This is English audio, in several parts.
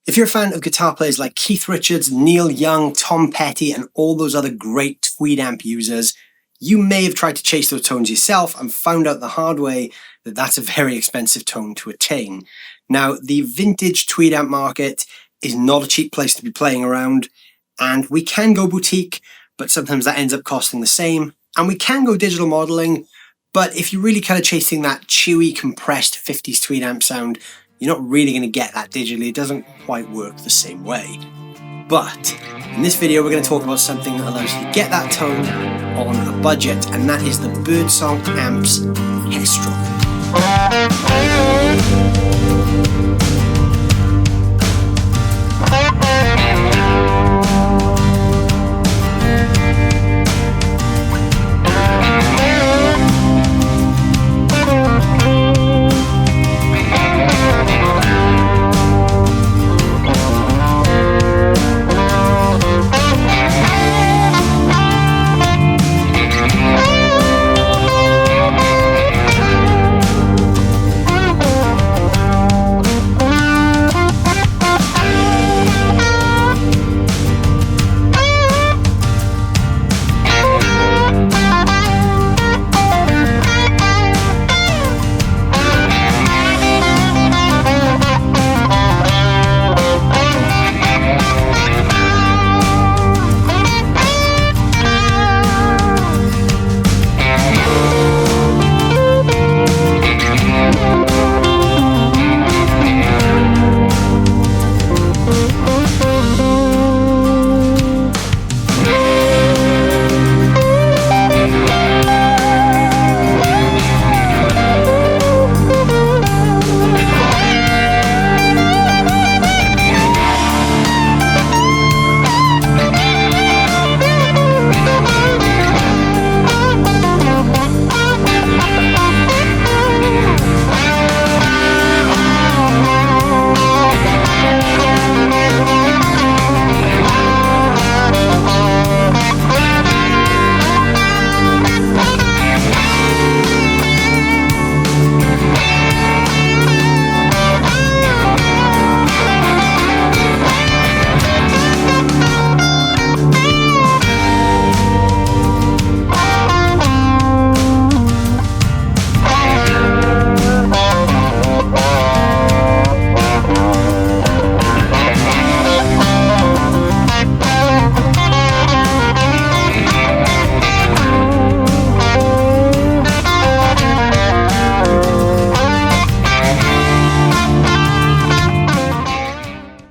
If you're a fan of guitar players like Keith Richards, Neil Young, Tom Petty, and all those other great Tweed amp users, you may have tried to chase those tones yourself and found out the hard way that that's a very expensive tone to attain. Now, the vintage Tweed amp market is not a cheap place to be playing around, and we can go boutique, but sometimes that ends up costing the same, and we can go digital modeling, but if you're really kind of chasing that chewy, compressed 50s Tweed amp sound, you're not really going to get that digitally. It doesn't quite work the same way. But in this video, we're going to talk about something that allows you to get that tone on a budget, and that is the Birdsong Amps Kestrel.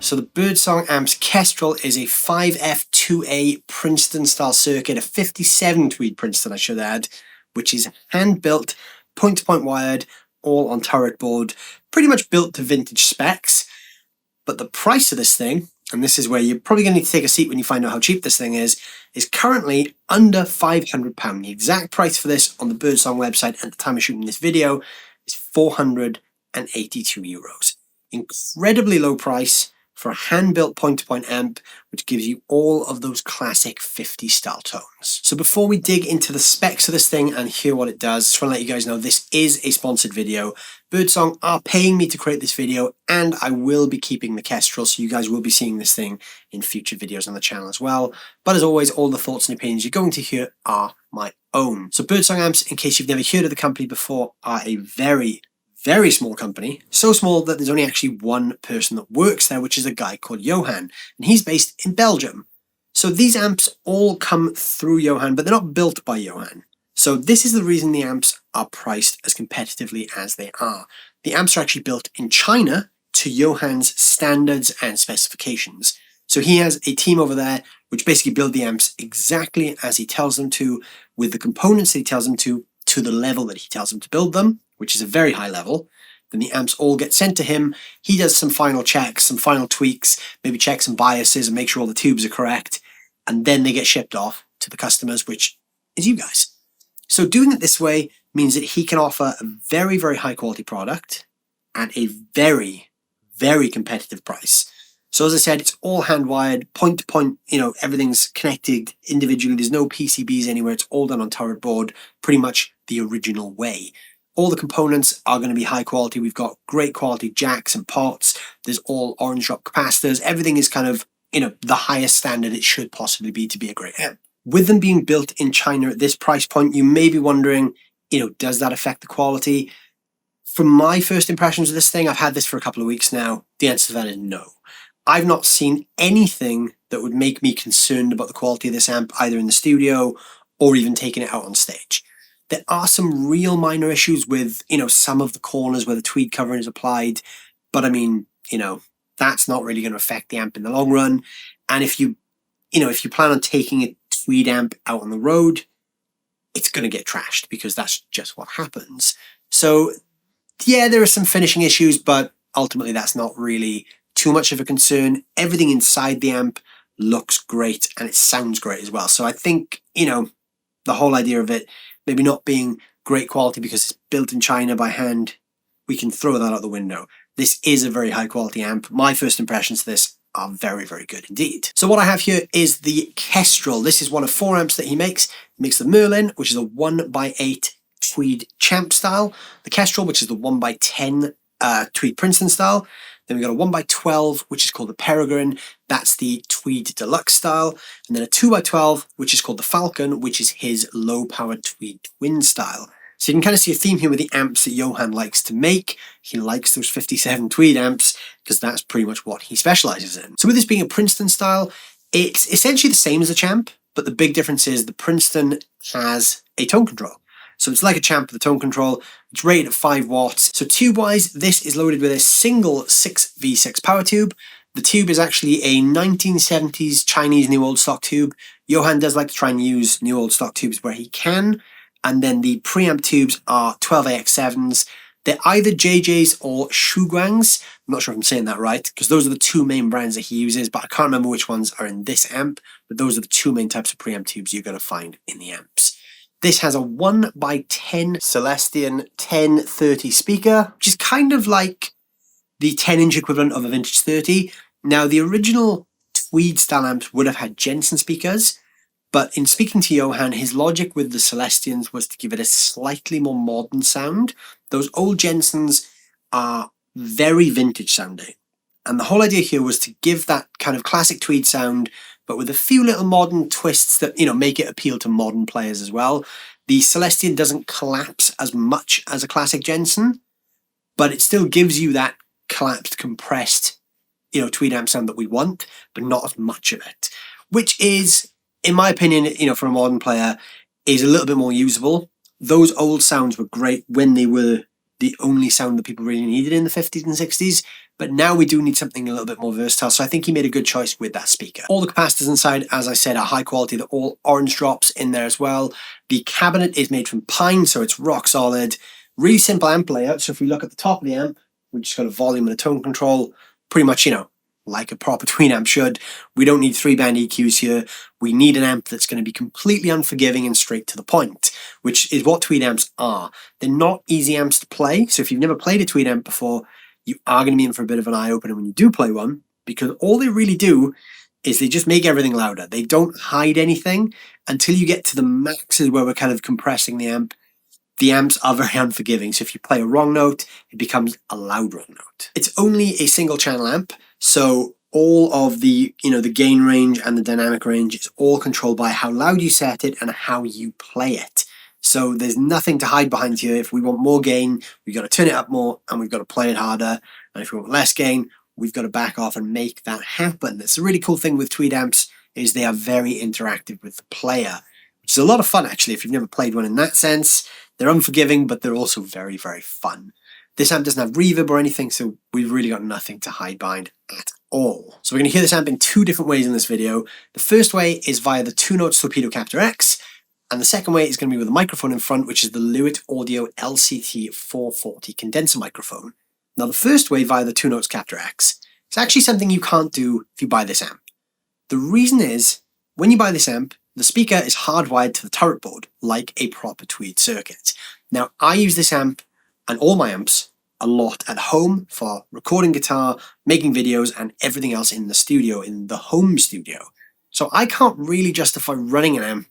So the Birdsong Amps Kestrel is a 5F2A Princeton style circuit, a 57 Tweed Princeton I should add, which is hand built, point to point wired, all on turret board, pretty much built to vintage specs. But the price of this thing, and this is where you're probably going to need to take a seat when you find out how cheap this thing is currently under £500. The exact price for this on the Birdsong website at the time of shooting this video is €482. Incredibly low price for a hand-built point-to-point amp, which gives you all of those classic 50 style tones. So before we dig into the specs of this thing and hear what it does, I just want to let you guys know this is a sponsored video. Birdsong are paying me to create this video, and I will be keeping the Kestrel, so you guys will be seeing this thing in future videos on the channel as well. But as always, all the thoughts and opinions you're going to hear are my own. So Birdsong Amps, in case you've never heard of the company before, are a very small company, so small that there's only actually one person that works there, which is a guy called Johan, and he's based in Belgium. So these amps all come through Johan, but they're not built by Johan. So this is the reason the amps are priced as competitively as they are. The amps are actually built in China to Johan's standards and specifications. So he has a team over there which basically build the amps exactly as he tells them to, with the components that he tells them to the level that he tells them to build them, which is a very high level. Then the amps all get sent to him. He does some final checks, some final tweaks, maybe check some biases and make sure all the tubes are correct. And then they get shipped off to the customers, which is you guys. So doing it this way means that he can offer a very high quality product at a very competitive price. So as I said, it's all hand wired, point to point, everything's connected individually. There's no PCBs anywhere. It's all done on turret board, pretty much the original way. All the components are going to be high quality. We've got great quality jacks and pots. There's all orange drop capacitors. Everything is kind of, the highest standard it should possibly be to be a great amp. With them being built in China at this price point, you may be wondering, does that affect the quality? From my first impressions of this thing, I've had this for a couple of weeks now. The answer to that is no. I've not seen anything that would make me concerned about the quality of this amp, either in the studio or even taking it out on stage. There are some real minor issues with, some of the corners where the tweed covering is applied, but I mean, that's not really going to affect the amp in the long run. And if you plan on taking a tweed amp out on the road, it's going to get trashed because that's just what happens. So yeah, there are some finishing issues, but ultimately that's not really too much of a concern. Everything inside the amp looks great and it sounds great as well. So I think, the whole idea of it maybe not being great quality because it's built in China by hand, we can throw that out the window. This is a very high quality amp. My first impressions of this are very, very good indeed. So what I have here is the Kestrel. This is one of 4 amps that he makes. He makes the Merlin, which is a 1x8 Tweed Champ style, the Kestrel, which is the 1x10 Tweed Princeton style. Then we've got a 1x12, which is called the Peregrine. That's the Tweed Deluxe style. And then a 2x12, which is called the Falcon, which is his low-powered Tweed Twin style. So you can kind of see a theme here with the amps that Johan likes to make. He likes those 57 Tweed amps because that's pretty much what he specializes in. So with this being a Princeton style, it's essentially the same as the Champ, but the big difference is the Princeton has a tone control. So it's like a Champ with a tone control. It's rated at 5 watts. So tube-wise, this is loaded with a single 6V6 power tube. The tube is actually a 1970s Chinese new old stock tube. Johan does like to try and use new old stock tubes where he can. And then the preamp tubes are 12AX7s. They're either JJ's or Shuguang's. I'm not sure if I'm saying that right, because those are the 2 main brands that he uses, but I can't remember which ones are in this amp. But those are the 2 main types of preamp tubes you're going to find in the amps. This has a 1x10 Celestion 1030 speaker, which is kind of like the 10-inch equivalent of a vintage 30. Now, the original Tweed style amps would have had Jensen speakers, but in speaking to Johan, his logic with the Celestions was to give it a slightly more modern sound. Those old Jensens are very vintage sounding. And the whole idea here was to give that kind of classic Tweed sound, but with a few little modern twists that, make it appeal to modern players as well. The Celestion doesn't collapse as much as a classic Jensen, but it still gives you that collapsed, compressed, Tweed amp sound that we want, but not as much of it. Which is, in my opinion, for a modern player, is a little bit more usable. Those old sounds were great when they were the only sound that people really needed in the 50s and 60s, but now we do need something a little bit more versatile, so I think he made a good choice with that speaker. All the capacitors inside, as I said, are high quality. They're all orange drops in there as well. The cabinet is made from pine, so it's rock solid. Really simple amp layout, so if we look at the top of the amp, we just got a volume and a tone control, pretty much, like a proper Tweed amp should. We don't need 3-band EQs here. We need an amp that's going to be completely unforgiving and straight to the point, which is what Tweed amps are. They're not easy amps to play, so if you've never played a Tweed amp before, you are going to be in for a bit of an eye-opener when you do play one, because all they really do is they just make everything louder. They don't hide anything until you get to the maxes where we're kind of compressing the amp. The amps are very unforgiving, so if you play a wrong note, it becomes a loud wrong note. It's only a single channel amp, so all of the, the gain range and the dynamic range is all controlled by how loud you set it and how you play it. So there's nothing to hide behind here. If we want more gain, we've got to turn it up more and we've got to play it harder. And if we want less gain, we've got to back off and make that happen. That's a really cool thing with Tweed amps, is they are very interactive with the player, which is a lot of fun actually if you've never played one in that sense. They're unforgiving, but they're also very, very fun. This amp doesn't have reverb or anything, so we've really got nothing to hide behind at all. So we're going to hear this amp in 2 different ways in this video. The first way is via the 2-note Torpedo Captor X, and the second way is going to be with a microphone in front, which is the Lewitt Audio LCT 440 condenser microphone. Now the first way via the 2-notes Captor X is actually something you can't do if you buy this amp. The reason is, when you buy this amp, the speaker is hardwired to the turret board, like a proper Tweed circuit. Now I use this amp and all my amps a lot at home for recording guitar, making videos, and everything else in the studio, in the home studio. So I can't really justify running an amp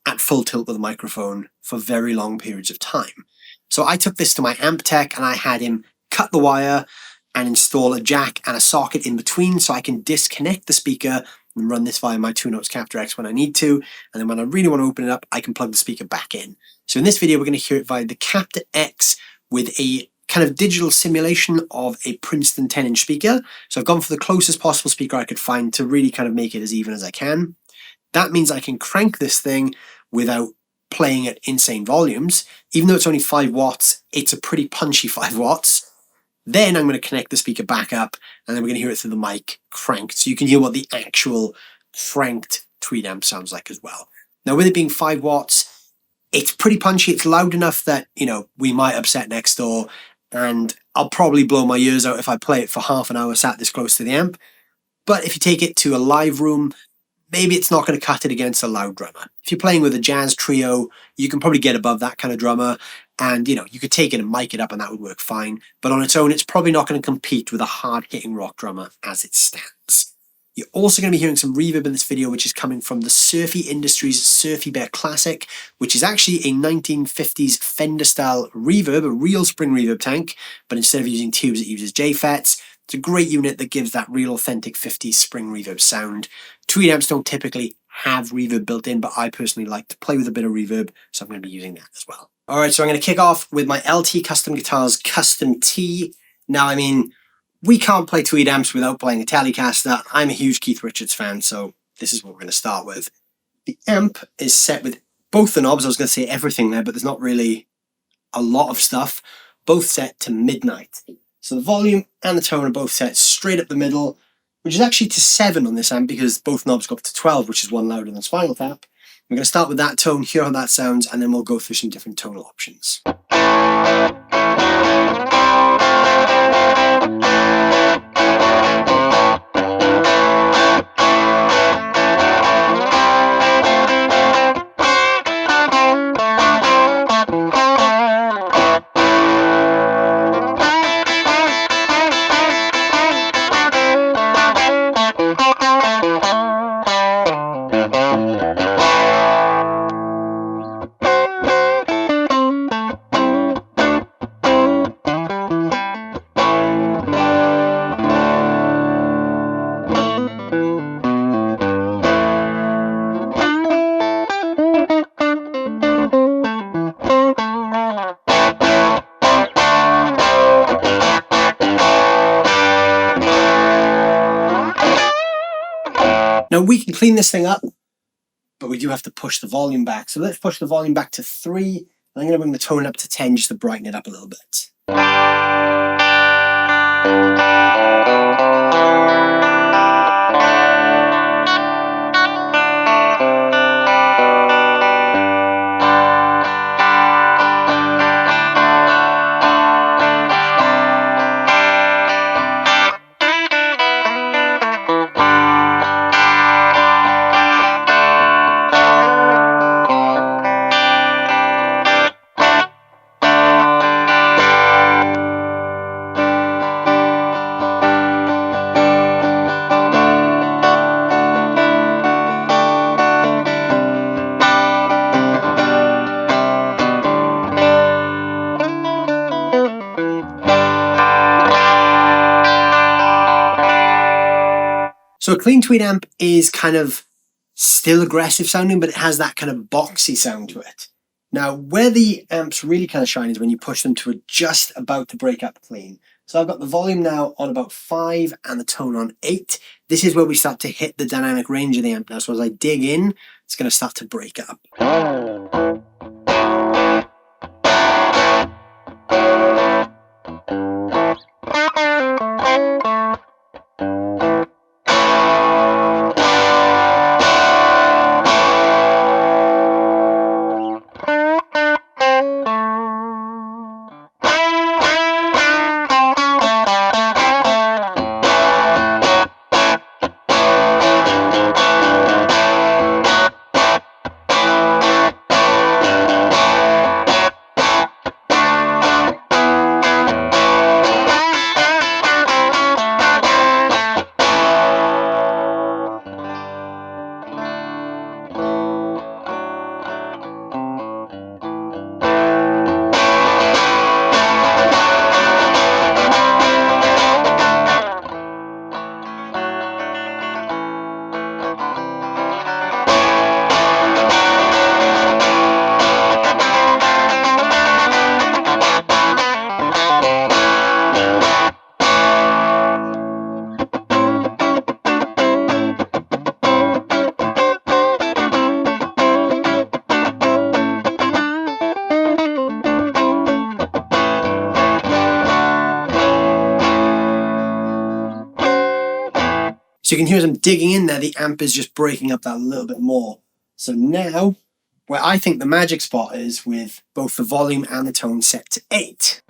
at full tilt with a microphone for very long periods of time. So I took this to my amp tech and I had him cut the wire and install a jack and a socket in between so I can disconnect the speaker and run this via my 2-Notes Captor X when I need to. And then when I really want to open it up, I can plug the speaker back in. So in this video, we're going to hear it via the Captor X with a kind of digital simulation of a Princeton 10-inch speaker. So I've gone for the closest possible speaker I could find to really kind of make it as even as I can. That means I can crank this thing without playing at insane volumes. Even though it's only 5 watts, it's a pretty punchy 5 watts. Then I'm going to connect the speaker back up and then we're going to hear it through the mic cranked. So you can hear what the actual cranked Tweed amp sounds like as well. Now with it being 5 watts, it's pretty punchy. It's loud enough that, you know, we might upset next door and I'll probably blow my ears out if I play it for half an hour sat this close to the amp. But if you take it to a live room, maybe it's not going to cut it against a loud drummer. If you're playing with a jazz trio, you can probably get above that kind of drummer. And, you know, you could take it and mic it up and that would work fine. But on its own, it's probably not going to compete with a hard-hitting rock drummer as it stands. You're also going to be hearing some reverb in this video, which is coming from the Surfy Industries Surfy Bear Classic, which is actually a 1950s Fender-style reverb, a real spring reverb tank, but instead of using tubes, it uses J-FETs. It's a great unit that gives that real authentic 50s spring reverb sound. Tweed amps don't typically have reverb built in, but I personally like to play with a bit of reverb, so I'm going to be using that as well. All right, so I'm going to kick off with my LT Custom Guitars Custom T. Now, I mean, we can't play Tweed amps without playing a Telecaster. I'm a huge Keith Richards fan, so this is what we're going to start with. The amp is set with both the knobs. I was going to say everything there, but there's not really a lot of stuff. Both set to midnight. So the volume and the tone are both set straight up the middle, which is actually to 7 on this amp because both knobs go up to 12, which is one louder than Spinal Tap. We're going to start with that tone, hear how that sounds, and then we'll go through some different tonal options. Now we can clean this thing up, but we do have to push the volume back. So let's push the volume back to 3. And I'm going to bring the tone up to 10 just to brighten it up a little bit. So a clean Tweed amp is kind of still aggressive sounding, but it has that kind of boxy sound to it. Now, where the amps really kind of shine is when you push them to just about the breakup clean. So I've got the volume now on about 5 and the tone on 8. This is where we start to hit the dynamic range of the amp now. So as I dig in, it's going to start to break up. So you can hear as I'm digging in there, the amp is just breaking up that a little bit more. So now, where I think the magic spot is with both the volume and the tone set to 8.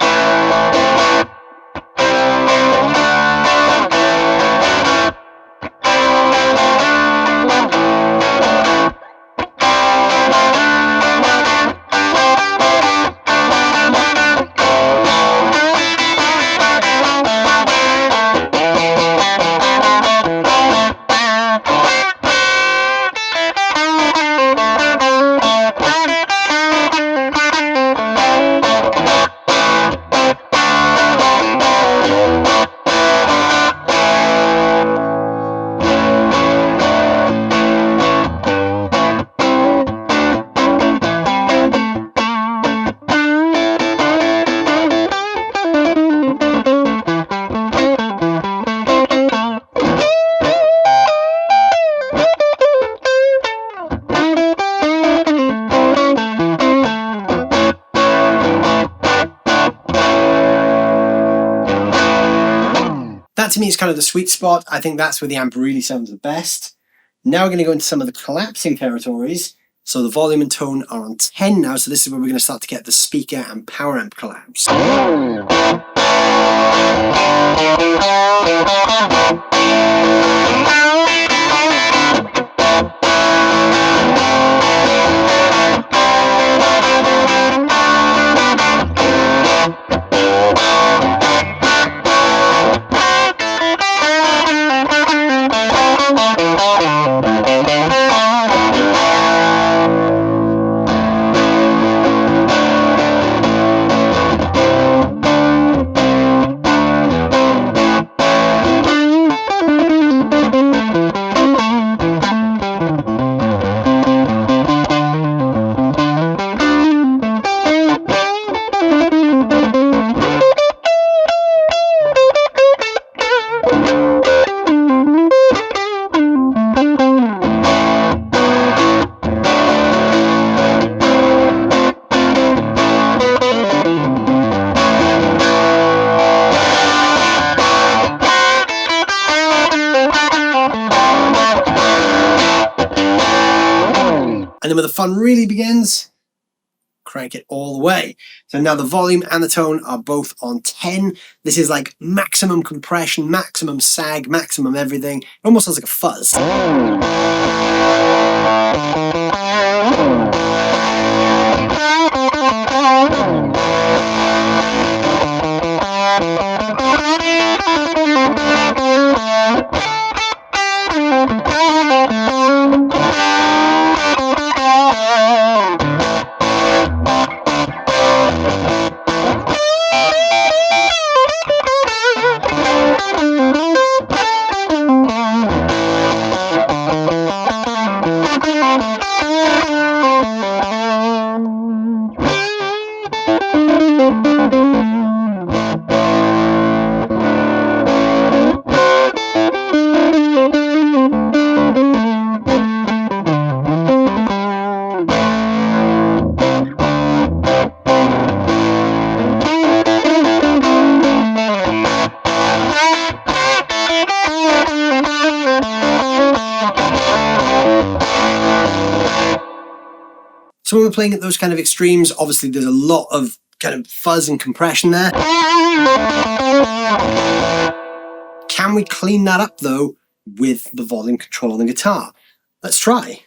That to me is kind of the sweet spot. I think that's where the amp really sounds the best. Now we're going to go into some of the collapsing territories. So the volume and tone are on 10 now, so this is where we're going to start to get the speaker and power amp collapse. And then when the fun really begins, crank it all the way. So now the volume and the tone are both on 10. This is like maximum compression, maximum sag, maximum everything. It almost sounds like a fuzz. So when we're playing at those kind of extremes, obviously there's a lot of kind of fuzz and compression there. Can we clean that up though with the volume control on the guitar? Let's try.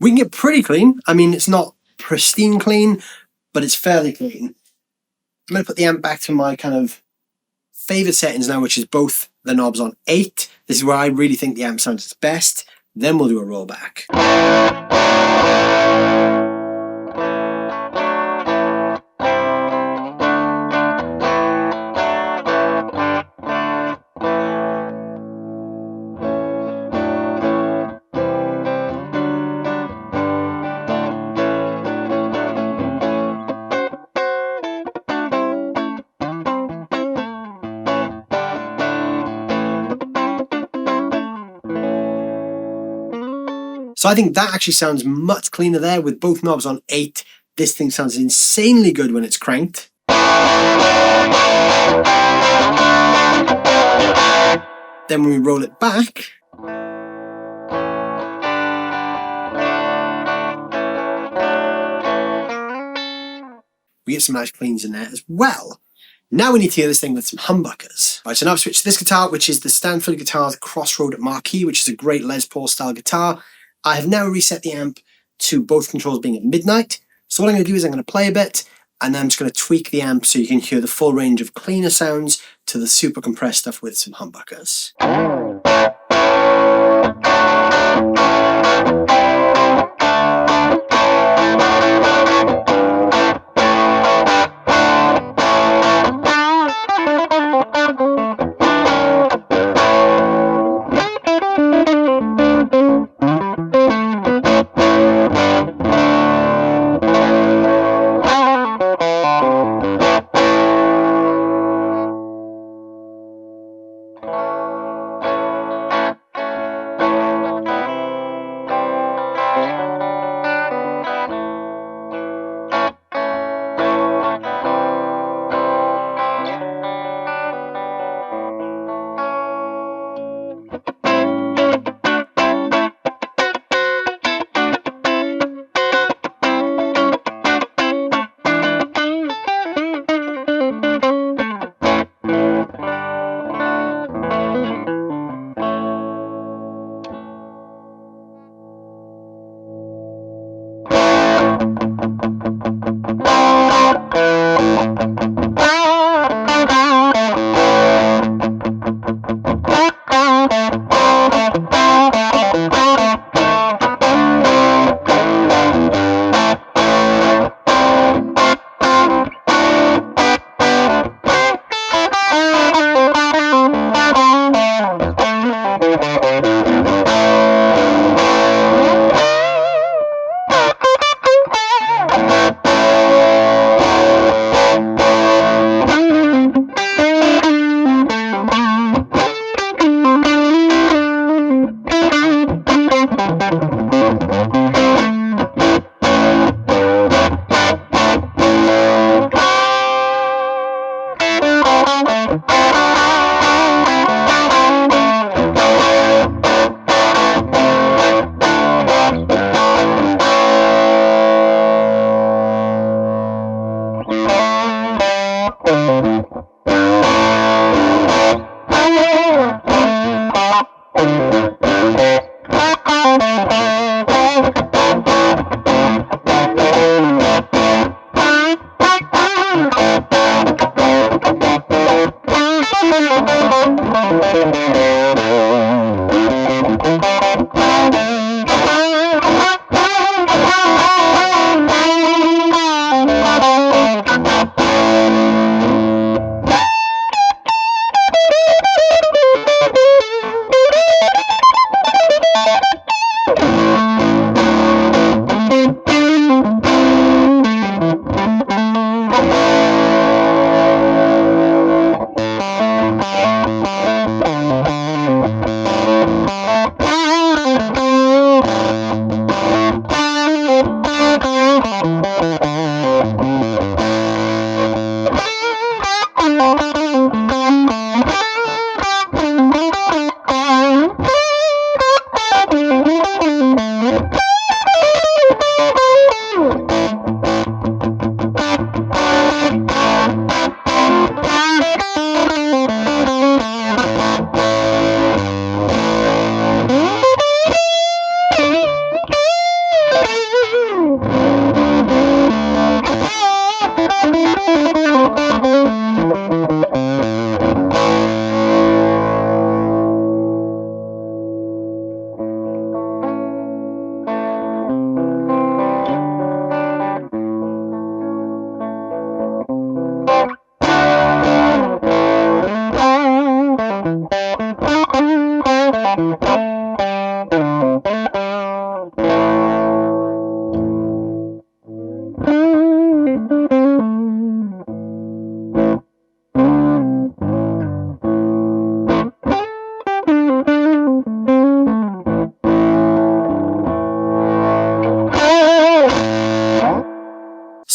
We can get pretty clean. I mean, it's not pristine clean, but it's fairly clean. I'm going to put the amp back to my kind of favorite settings now, which is both the knobs on 8. This is where I really think the amp sounds its best. Then we'll do a rollback. So I think that actually sounds much cleaner there with both knobs on 8. This thing sounds insanely good when it's cranked. Then when we roll it back, we get some nice cleans in there as well. Now we need to hear this thing with some humbuckers. Right, so now I've switched to this guitar, which is the Stanford Guitars Crossroad Marquee, which is a great Les Paul style guitar. I have now reset the amp to both controls being at midnight. So what I'm going to do is I'm going to play a bit, and then I'm just going to tweak the amp so you can hear the full range of cleaner sounds to the super compressed stuff with some humbuckers.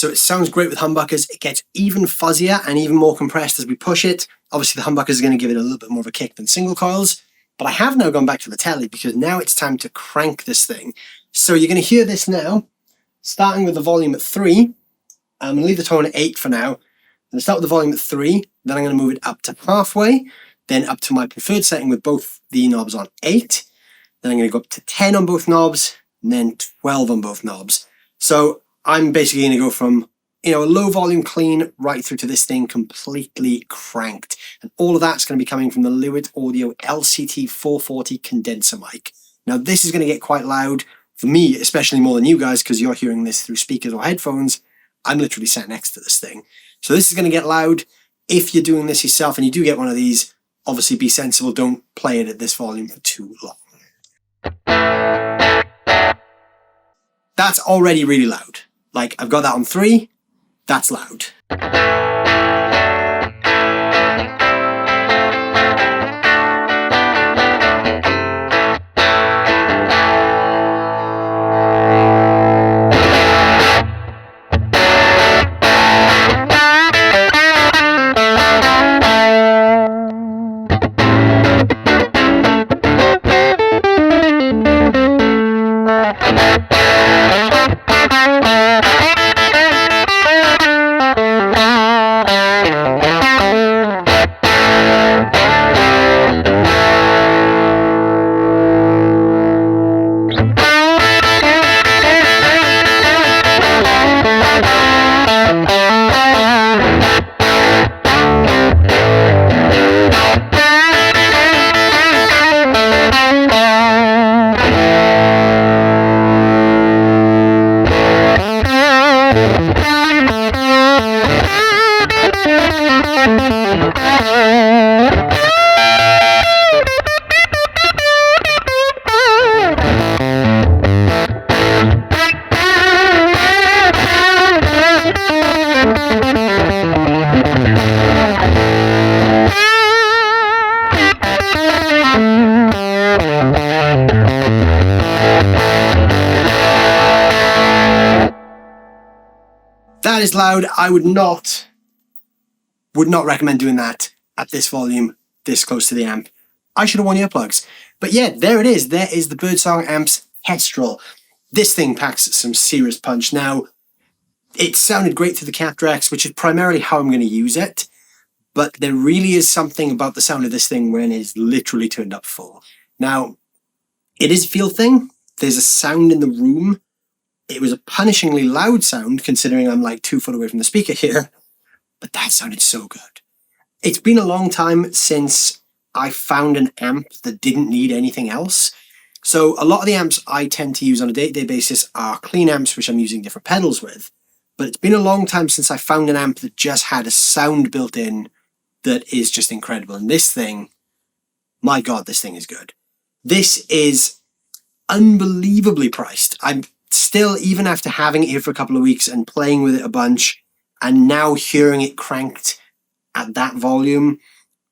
So it sounds great with humbuckers. It gets even fuzzier and even more compressed as we push it. Obviously the humbuckers are going to give it a little bit more of a kick than single coils. But I have now gone back to the telly because now it's time to crank this thing. So you're going to hear this now, starting with the volume at 3. I'm going to leave the tone at 8 for now. I'm going to start with the volume at 3, then I'm going to move it up to halfway, then up to my preferred setting with both the knobs on 8. Then I'm going to go up to 10 on both knobs, and then 12 on both knobs. So I'm basically going to go from, a low volume clean right through to this thing completely cranked. And all of that's going to be coming from the Lewitt Audio LCT 440 condenser mic. Now this is going to get quite loud for me, especially more than you guys, because you're hearing this through speakers or headphones. I'm literally sat next to this thing. So this is going to get loud. If you're doing this yourself and you do get one of these, obviously be sensible. Don't play it at this volume for too long. That's already really loud. Like, I've got that on 3. That's loud. That is loud. I would not recommend doing that at this volume, this close to the amp. I should have worn earplugs. But yeah, there it is. There is the Birdsong Amps Kestrel. This thing packs some serious punch. Now, it sounded great through the Captor X, which is primarily how I'm going to use it. But there really is something about the sound of this thing when it's literally turned up full. Now, it is a feel thing. There's a sound in the room. It was a punishingly loud sound, considering I'm like 2 foot away from the speaker here. But that sounded so good. It's been a long time since I found an amp that didn't need anything else. So a lot of the amps I tend to use on a day-to-day basis are clean amps, which I'm using different pedals with. But it's been a long time since I found an amp that just had a sound built in that is just incredible. And this thing, my God, this thing is good. This is unbelievably priced. I'm still, even after having it here for a couple of weeks and playing with it a bunch, and now hearing it cranked at that volume,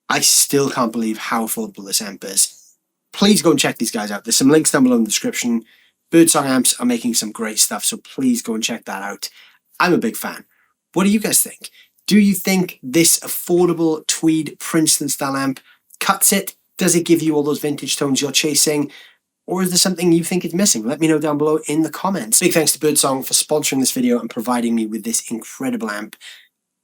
I still can't believe how affordable this amp is. Please go and check these guys out. There's some links down below in the description. Birdsong Amps are making some great stuff, so please go and check that out. I'm a big fan. What do you guys think? Do you think this affordable Tweed Princeton style amp cuts it? Does it give you all those vintage tones you're chasing? Or is there something you think is missing? Let me know down below in the comments. Big thanks to Birdsong for sponsoring this video and providing me with this incredible amp.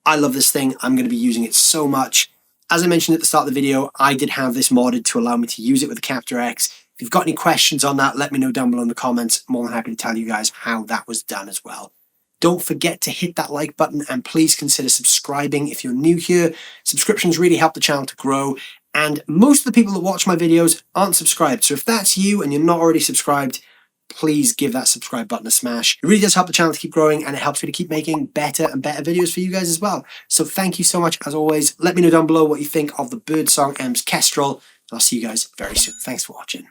I love this thing. I'm going to be using it so much. As I mentioned at the start of the video, I did have this modded to allow me to use it with the Captor X. If you've got any questions on that, let me know down below in the comments. I'm more than happy to tell you guys how that was done as well. Don't forget to hit that like button and please consider subscribing if you're new here. Subscriptions really help the channel to grow. And most of the people that watch my videos aren't subscribed. So if that's you and you're not already subscribed, please give that subscribe button a smash. It really does help the channel to keep growing and it helps me to keep making better and better videos for you guys as well. So thank you so much as always. Let me know down below what you think of the Birdsong Amps Kestrel. And I'll see you guys very soon. Thanks for watching.